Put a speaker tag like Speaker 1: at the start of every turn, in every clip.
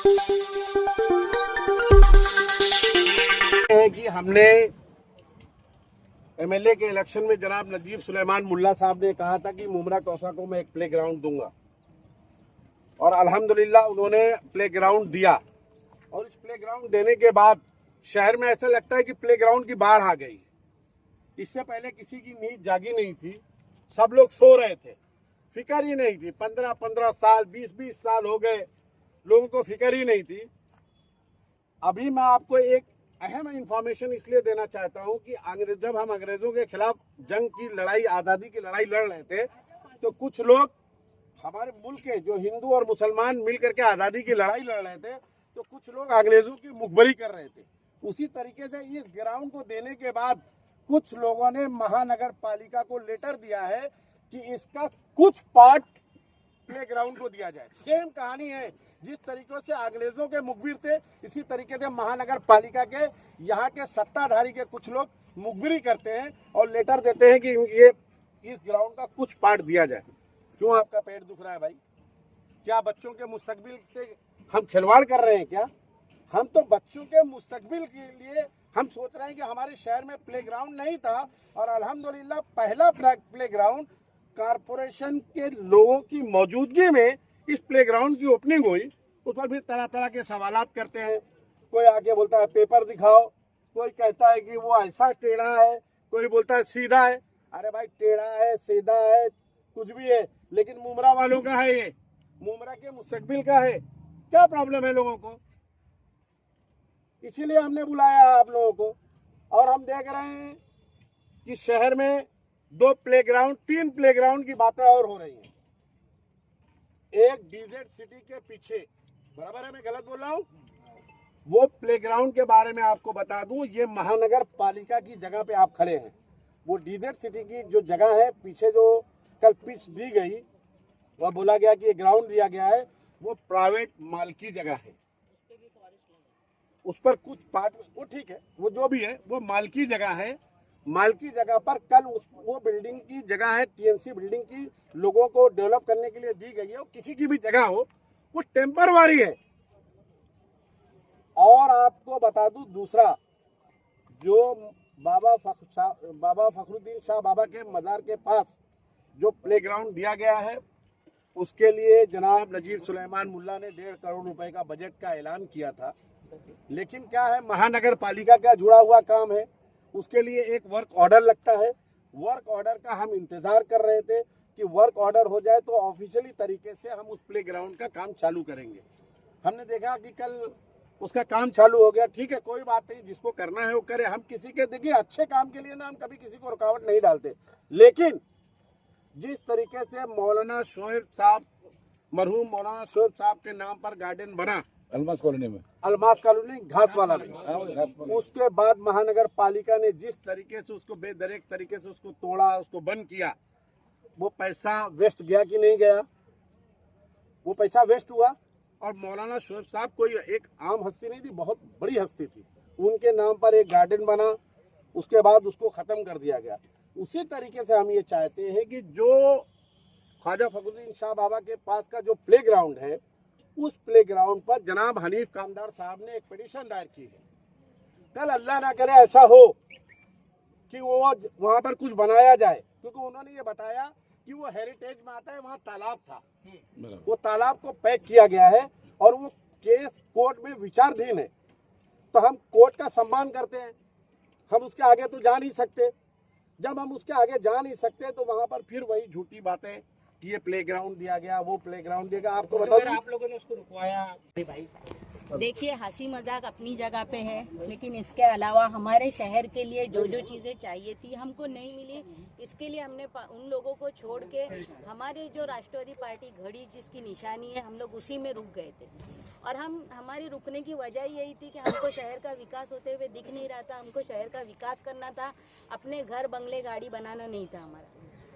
Speaker 1: है कि हमने एमएलए के इलेक्शन में जनाब नजीब सुलेमान मुल्ला साहब ने कहा था कि मुमरा कौसा को मैं एक प्ले ग्राउंड दूंगा और अल्हम्दुलिल्लाह उन्होंने प्ले ग्राउंड दिया। और इस प्ले ग्राउंड देने के बाद शहर में ऐसा लगता है कि प्ले ग्राउंड की बाढ़ आ गई। इससे पहले किसी की नींद जागी नहीं थी, सब लोग सो रहे थे, फिक्र ही नहीं थी। 15-15 साल 20-20 साल हो गए, लोगों को फिक्र ही नहीं थी। अभी मैं आपको एक अहम इंफॉर्मेशन इसलिए देना चाहता हूं कि जब हम अंग्रेजों के खिलाफ जंग की लड़ाई, आज़ादी की लड़ाई लड़ रहे थे, तो कुछ लोग हमारे मुल्क के जो हिंदू और मुसलमान मिलकर के आज़ादी की लड़ाई लड़ रहे थे, तो कुछ लोग अंग्रेजों की मुखबरी कर रहे थे। उसी तरीके से इस ग्राउंड को देने के बाद कुछ लोगों ने महानगर पालिका को लेटर दिया है कि इसका कुछ पार्ट प्ले ग्राउंड को दिया जाए। सेम कहानी है, जिस तरीके से अंग्रेजों के मुखबिर थे, इसी तरीके से महानगर पालिका के यहाँ के सत्ताधारी के कुछ लोग मुखबिरी करते हैं और लेटर देते हैं कि ये इस ग्राउंड का कुछ पार्ट दिया जाए। क्यों आपका पेट दुख रहा है भाई? क्या बच्चों के मुस्तकबिल से हम खिलवाड़ कर रहे हैं क्या? हम तो बच्चों के मुस्तकबिल के लिए हम सोच रहे हैं कि हमारे शहर में प्ले ग्राउंड नहीं था और अल्हम्दुलिल्लाह पहला प्ले ग्राउंड कारपोरेशन के लोगों की मौजूदगी में इस प्लेग्राउंड की ओपनिंग हुई। उस पर भी तरह तरह के सवालात करते हैं। कोई आगे बोलता है पेपर दिखाओ, कोई कहता है कि वो ऐसा टेढ़ा है, कोई बोलता है सीधा है। अरे भाई, टेढ़ा है, सीधा है, कुछ भी है, लेकिन मुमरा वालों का है, ये मुमरा के मुस्तकबिल का है। क्या प्रॉब्लम है लोगों को? इसीलिए हमने बुलाया आप लोगों को। और हम देख रहे हैं कि शहर में 2 प्लेग्राउंड, 3 प्लेग्राउंड की बातें और हो रही हैं। एक डीजेड सिटी के पीछे, बराबर है, मैं गलत बोल रहा हूँ? वो प्लेग्राउंड के बारे में आपको बता दूं, ये महानगर पालिका की जगह पे आप खड़े हैं। वो डीजेड सिटी की जो जगह है, पीछे जो कल पिच दी गई और बोला गया कि ये ग्राउंड दिया गया है, वो प्राइवेट मालकी जगह है। उस पर कुछ पार्ट, वो ठीक है, वो जो भी है, वो मालकी जगह है। मालकी जगह पर कल वो बिल्डिंग की जगह है, टीएमसी बिल्डिंग की, लोगों को डेवलप करने के लिए दी गई है। किसी की भी जगह हो, वो टेम्परवारी है। और आपको बता दूं, दूसरा जो बाबा फखरुद्दीन शाह बाबा के मज़ार के पास जो प्लेग्राउंड दिया गया है, उसके लिए जनाब नजीब सुलेमान मुल्ला ने 1.5 करोड़ रुपए का बजट का ऐलान किया था। लेकिन क्या है, महानगर पालिका का जुड़ा हुआ काम है, उसके लिए एक वर्क ऑर्डर लगता है। वर्क ऑर्डर का हम इंतज़ार कर रहे थे कि वर्क ऑर्डर हो जाए तो ऑफिशियली तरीके से हम उस प्ले ग्राउंड का काम चालू करेंगे। हमने देखा कि कल उसका काम चालू हो गया। ठीक है, कोई बात नहीं, जिसको करना है वो करे। हम किसी के, देखिए, अच्छे काम के लिए ना हम कभी किसी को रुकावट नहीं डालते, लेकिन जिस तरीके से मौलाना शोएब साहब, मरहूम मौलाना शोएब साहब के नाम पर गार्डन बना
Speaker 2: अलमास कॉलोनी में,
Speaker 1: अलमास कॉलोनी घास वाला में, उसके बाद महानगर पालिका ने जिस तरीके से उसको बेदरेक तरीके से उसको तोड़ा, उसको बंद किया, वो पैसा वेस्ट गया कि नहीं गया? वो पैसा वेस्ट हुआ। और मौलाना शोएब साहब कोई एक आम हस्ती नहीं थी, बहुत बड़ी हस्ती थी। उनके नाम पर एक गार्डन बना, उसके बाद उसको ख़त्म कर दिया गया। उसी तरीके से हम ये चाहते हैं कि जो ख्वाजा फखरुद्दीन शाह बाबा के पास का जो प्ले ग्राउंड है, उस प्ले ग्राउंड पर जनाब हनीफ कामदार साहब ने एक पिटीशन दायर की है। कल अल्लाह ना करे ऐसा हो कि वो वहाँ पर कुछ बनाया जाए, क्योंकि उन्होंने ये बताया कि वो हेरिटेज में आता है, वहाँ तालाब था, वो तालाब को पैक किया गया है और वो केस कोर्ट में विचाराधीन है। तो हम कोर्ट का सम्मान करते हैं, हम उसके आगे तो जा नहीं सकते। जब हम उसके आगे जा नहीं सकते तो वहाँ पर फिर वही झूठी बातें कि ये प्लेग्राउंड दिया गया, वो प्लेग्राउंड दिया गया। आपको बता दूं,
Speaker 3: आप लोगों ने उसको रुकवाया भाई?
Speaker 4: देखिए, हंसी मजाक अपनी जगह पे है, लेकिन इसके अलावा हमारे शहर के लिए जो जो चीज़ें चाहिए थी हमको नहीं मिली। इसके लिए हमने उन लोगों को छोड़ के हमारे जो राष्ट्रवादी पार्टी घड़ी जिसकी निशानी है, हम लोग उसी में रुक गए थे। और हमारी रुकने की वजह यही थी कि हमको शहर का विकास होते हुए दिख नहीं रहा था। हमको शहर का विकास करना था, अपने घर बंगले गाड़ी बनाना नहीं था।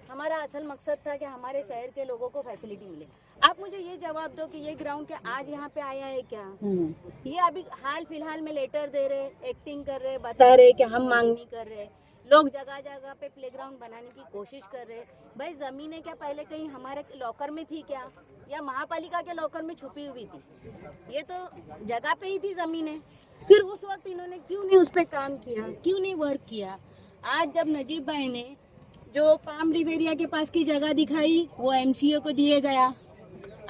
Speaker 4: हमारा असल मकसद था कि हमारे शहर के लोगों को फैसिलिटी मिले। आप मुझे ये जवाब दो कि ये ग्राउंड क्या आज यहाँ पे आया है क्या? ये अभी हाल फिलहाल में लेटर दे रहे, एक्टिंग कर रहे, बता रहे कि हम मांग नहीं कर रहे। लोग जगह जगह पे प्लेग्राउंड बनाने की कोशिश कर रहे। भाई, जमीनें क्या पहले कहीं हमारे लॉकर में थी क्या? या महापालिका के लॉकर में छुपी हुई थी? ये तो जगह पे ही थी जमीनें। फिर उस वक्त इन्होंने क्यों नहीं उस पर काम किया, क्यों नहीं वर्क किया? आज जब नजीब भाई ने जो पाम रिवेरिया के पास की जगह दिखाई वो एमसीए को दिए गया।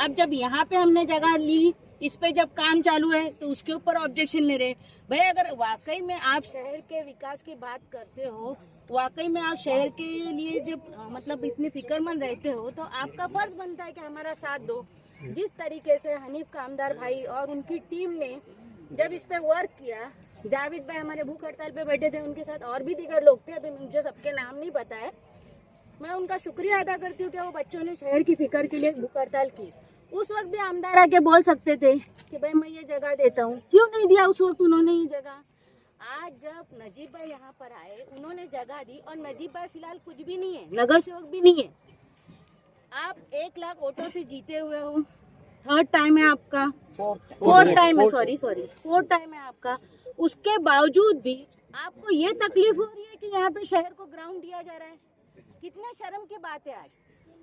Speaker 4: अब जब यहाँ पे हमने जगह ली, इस पे जब काम चालू है तो उसके ऊपर ऑब्जेक्शन ले रहे। भाई अगर वाकई में आप शहर के विकास की बात करते हो, वाकई में आप शहर के लिए जब मतलब इतने फिक्रमंद रहते हो तो आपका फर्ज बनता है कि हमारा साथ दो। जिस तरीके से हनीफ कामदार भाई और उनकी टीम ने जब इस पे वर्क किया, जावेद भाई हमारे भूख हड़ताल पे बैठे थे, उनके साथ और भी दीगर लोग थे, अभी मुझे सबके नाम नहीं पता है। मैं उनका शुक्रिया अदा करती हूँ कि वो बच्चों ने शहर की फिक्र के लिए भूख हड़ताल की। उस वक्त भी आमदार आके बोल सकते थे कि भाई मैं ये जगह देता हूँ, क्यों नहीं दिया उस वक्त उन्होंने ये जगह? आज जब नजीब भाई यहाँ पर आए, उन्होंने जगह दी, और नजीब भाई फिलहाल कुछ भी नहीं है, नगर सेवक भी नहीं है। आप 1 लाख वोटों से जीते हुए हो, 3rd टाइम है आपका, 4th टाइम है, सॉरी 4th टाइम है आपका। उसके बावजूद भी आपको ये तकलीफ हो रही है कि यहाँ पे शहर को ग्राउंड दिया जा रहा है। कितने शर्म की बात है आज।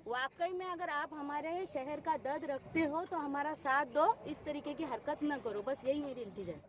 Speaker 4: वाकई में अगर आप हमारे शहर का दर्द रखते हो तो हमारा साथ दो, इस तरीके की हरकत न करो, बस यही मेरी इल्तिजा है।